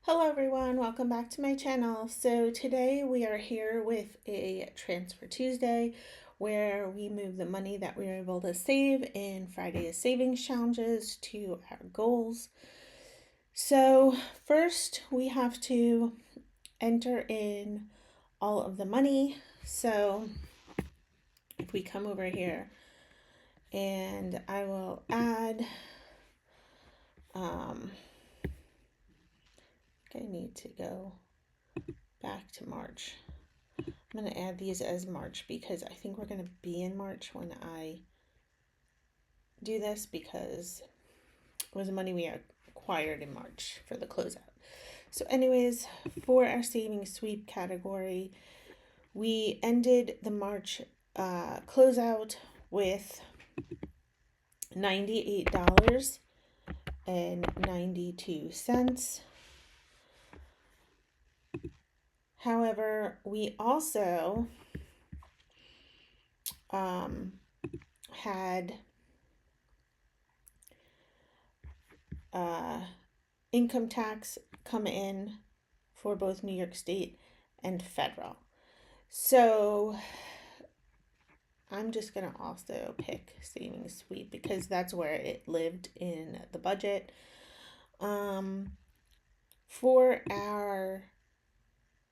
Hello everyone, welcome back to my channel. So today we are here with a Transfer Tuesday where we move the money that we were able to save in Friday's savings challenges to our goals. So first we have to enter in all of the money. So if we come over here and I will add I need to go back to March. I'm going to add these as March because I think we're going to be in March when I do this because it was money we acquired in March for the closeout. So anyways, for our savings sweep category, we ended the March closeout with $98.92. However, we also had income tax come in for both New York State and federal. So I'm just going to also pick savings sweep because that's where it lived in the budget. For our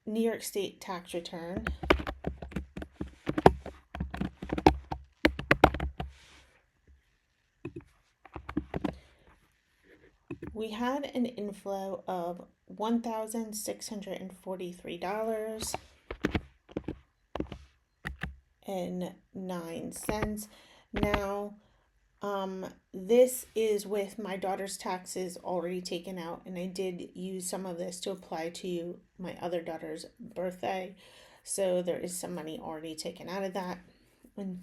New York State tax return, we had an inflow of $1,643.09. Now, this is with my daughter's taxes already taken out, and I did use some of this to apply to my other daughter's birthday. So there is some money already taken out of that and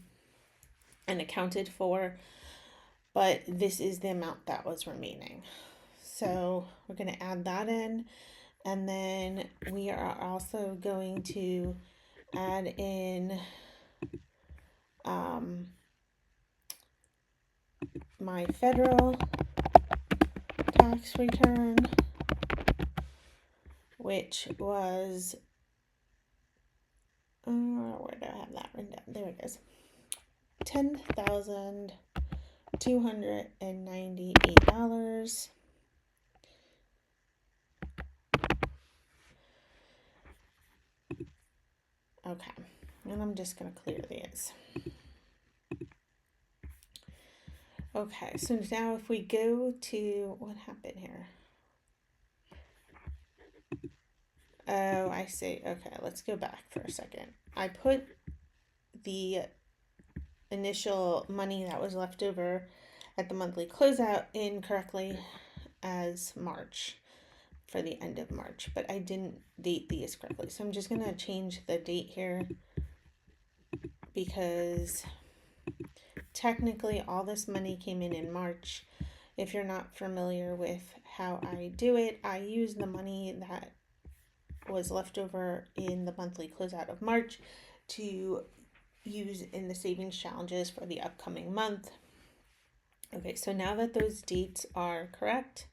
accounted for, but this is the amount that was remaining. So we're going to add that in, and then we are also going to add in my federal tax return, which was, where do I have that written down? There it is. $10,298. Okay, and I'm just going to clear these. Okay, so now if we go to, what happened here? Oh, I see. Okay, let's go back for a second. I put the initial money that was left over at the monthly closeout in correctly as March for the end of March, but I didn't date these correctly. So I'm just going to change the date here because technically all this money came in March. If you're not familiar with how I do it, I use the money that was left over in the monthly closeout of March to use in the savings challenges for the upcoming month. Okay, so now that those dates are correct,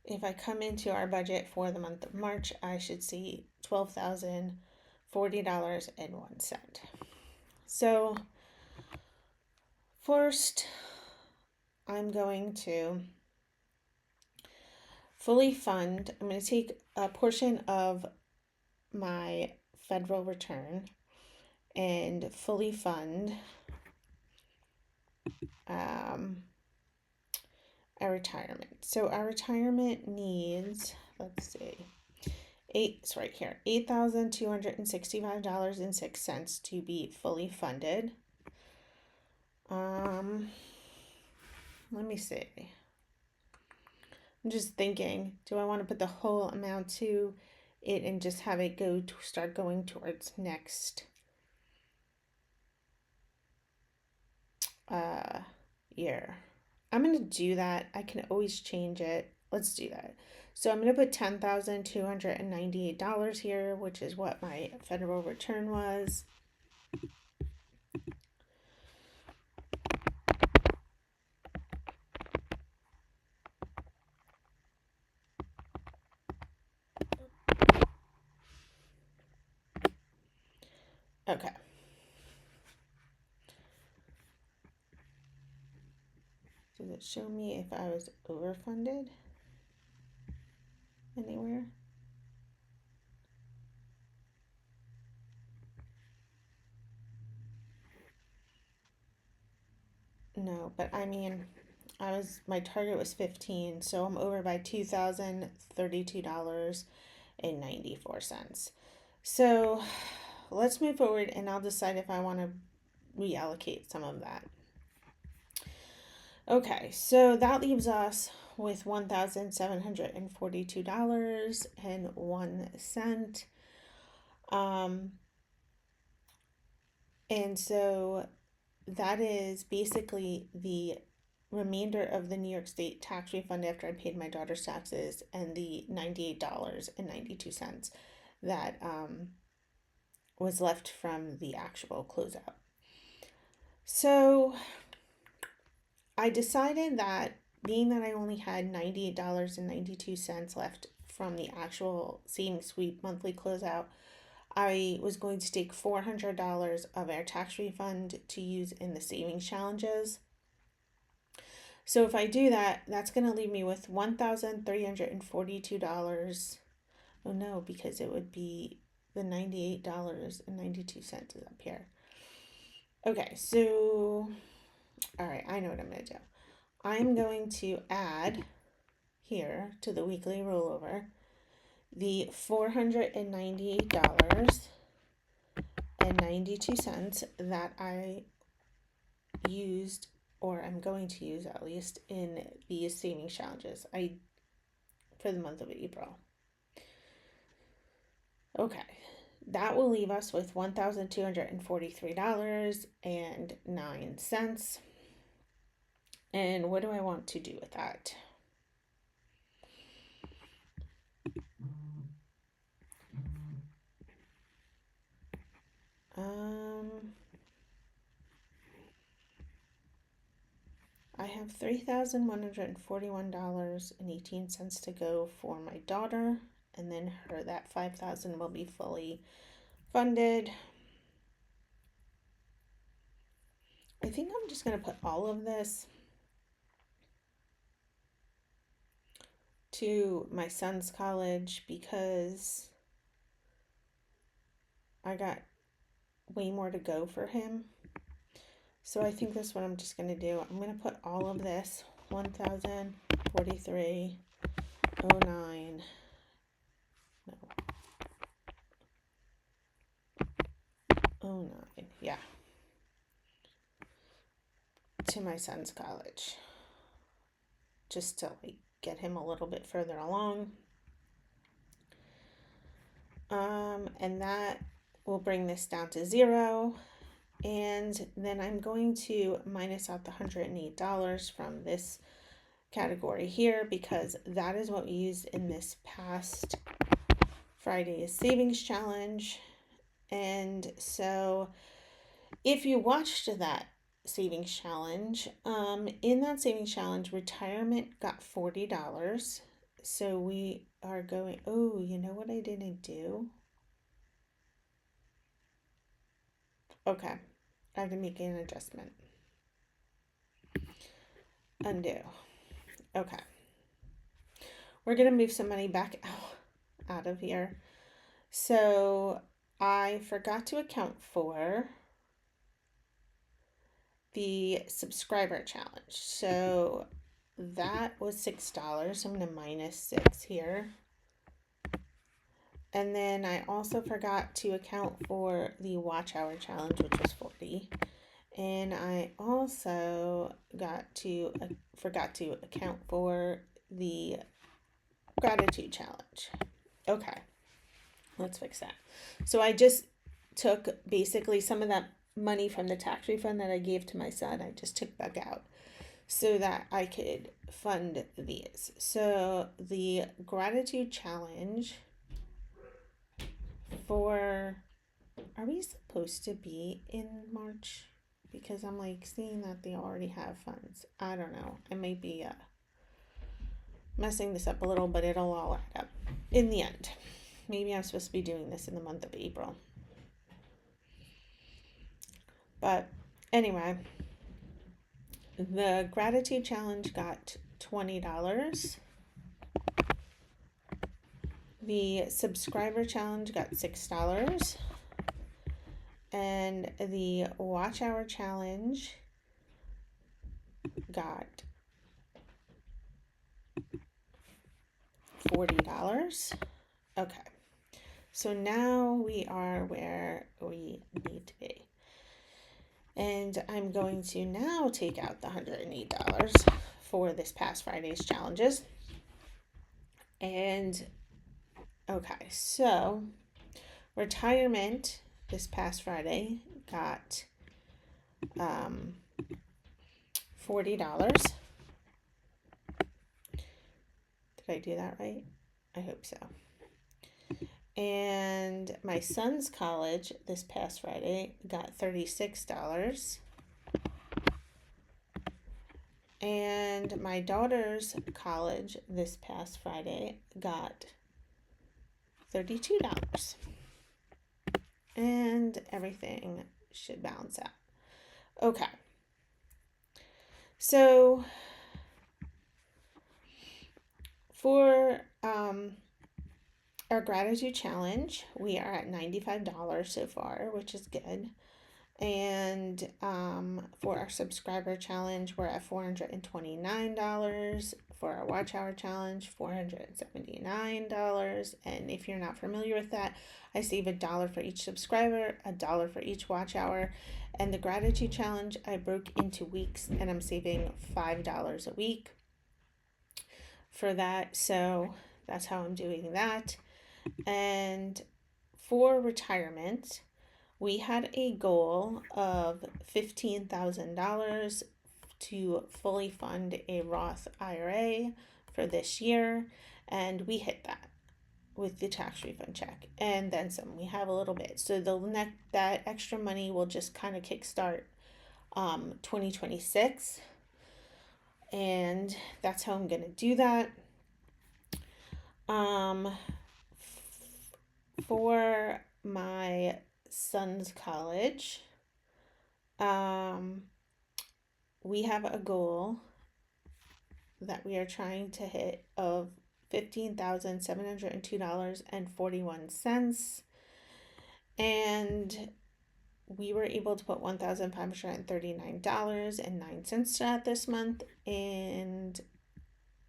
if I come into our budget for the month of March, I should see $12,040.01. So first, I'm going to fully fund. I'm going to take a portion of my federal return and fully fund our retirement. So our retirement needs, let's see, it's right here, $8,265.06 to be fully funded. Let me see. I'm just thinking, do I want to put the whole amount to it and just have it go to start going towards next year? I'm going to do that. I can always change it. Let's do that. So I'm going to put $10,298 here, which is what my federal return was. Okay. Does it show me if I was overfunded anywhere? No, but I mean, my target was 15, so I'm over by $2,032.94. So let's move forward and I'll decide if I want to reallocate some of that. Okay, so that leaves us with $1,742.01. And so that is basically the remainder of the New York State tax refund after I paid my daughter's taxes and the $98.92 that was left from the actual closeout. So I decided that being that I only had $98.92 left from the actual savings sweep monthly closeout, I was going to take $400 of our tax refund to use in the savings challenges. So if I do that, that's going to leave me with $1,342. Oh no, because it would be the $98.92 is up here. Okay, so, all right, I know what I'm going to do. I'm going to add here to the weekly rollover the $498.92 that I used, or I'm going to use at least, in these savings challenges for the month of April. Okay, that will leave us with $1,243.09. And what do I want to do with that? I have $3,141.18 to go for my daughter, and then that $5,000 will be fully funded. I think I'm just going to put all of this to my son's college because I got way more to go for him. So I think that's what I'm just going to do. I'm going to put all of this, 1,043.09. No. 09. Yeah. To my son's college. Just to get him a little bit further along. And that will bring this down to 0. And then I'm going to minus out the $108 from this category here because that is what we used in this past Friday's savings challenge. And so if you watched that savings challenge, in that savings challenge, retirement got $40. So we are going, oh, you know what I didn't do? Okay, I have to make an adjustment. Undo. Okay. We're going to move some money back out of here. So I forgot to account for the subscriber challenge. So that was $6. I'm going to minus 6 here. And then I also forgot to account for the watch hour challenge, which was 40. And I also forgot to account for the gratitude challenge. Okay, let's fix that. So I just took basically some of that money from the tax refund that I gave to my son. I just took back out so that I could fund these. So the gratitude challenge are we supposed to be in March? Because I'm seeing that they already have funds. I don't know. I might be messing this up a little, but it'll all add up in the end. Maybe I'm supposed to be doing this in the month of April. But anyway, the gratitude challenge got $20. The subscriber challenge got $6. And the watch hour challenge got $40. Okay. So now we are where we need to be. And I'm going to now take out the $108 for this past Friday's challenges. And okay, so retirement this past Friday got $40. Did I do that right? I hope so. And my son's college this past Friday got $36. And my daughter's college this past Friday got $32. And everything should balance out. Okay. So for our gratitude challenge, we are at $95 so far, which is good. And for our subscriber challenge, we're at $429. For our watch hour challenge, $479. And if you're not familiar with that, I save $1 for each subscriber, $1 for each watch hour. And the gratitude challenge, I broke into weeks, and I'm saving $5 a week for that. So that's how I'm doing that. And for retirement, we had a goal of $15,000 to fully fund a Roth IRA for this year, and we hit that with the tax refund check and then some. We have a little bit, so that extra money will just kind of kickstart 2026, and that's how I'm gonna do that. For my son's college, we have a goal that we are trying to hit of $15,702.41, and we were able to put $1,539.09 to that this month, and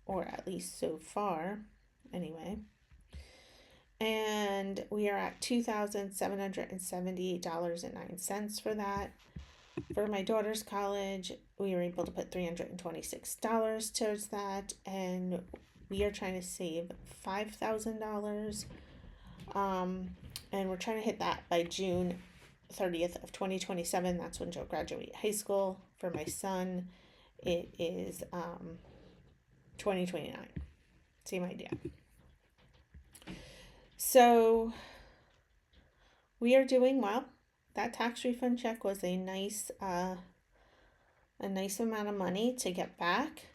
or at least so far anyway. And we are at $2,778.09 for that. For my daughter's college, we were able to put $326 towards that, and we are trying to save $5,000. And we're trying to hit that by June 30th of 2027. That's when she'll graduate high school. For my son, it is 2029. Same idea. So we are doing well. That tax refund check was a nice amount of money to get back.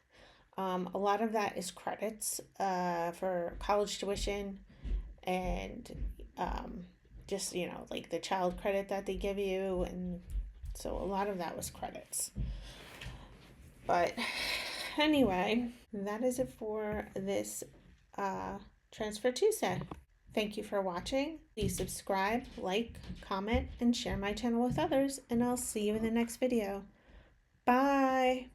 A lot of that is credits for college tuition, and just, like the child credit that they give you, and so a lot of that was credits. But anyway, that is it for this Transfer Tuesday. Thank you for watching. Please subscribe, like, comment, and share my channel with others, and I'll see you in the next video. Bye!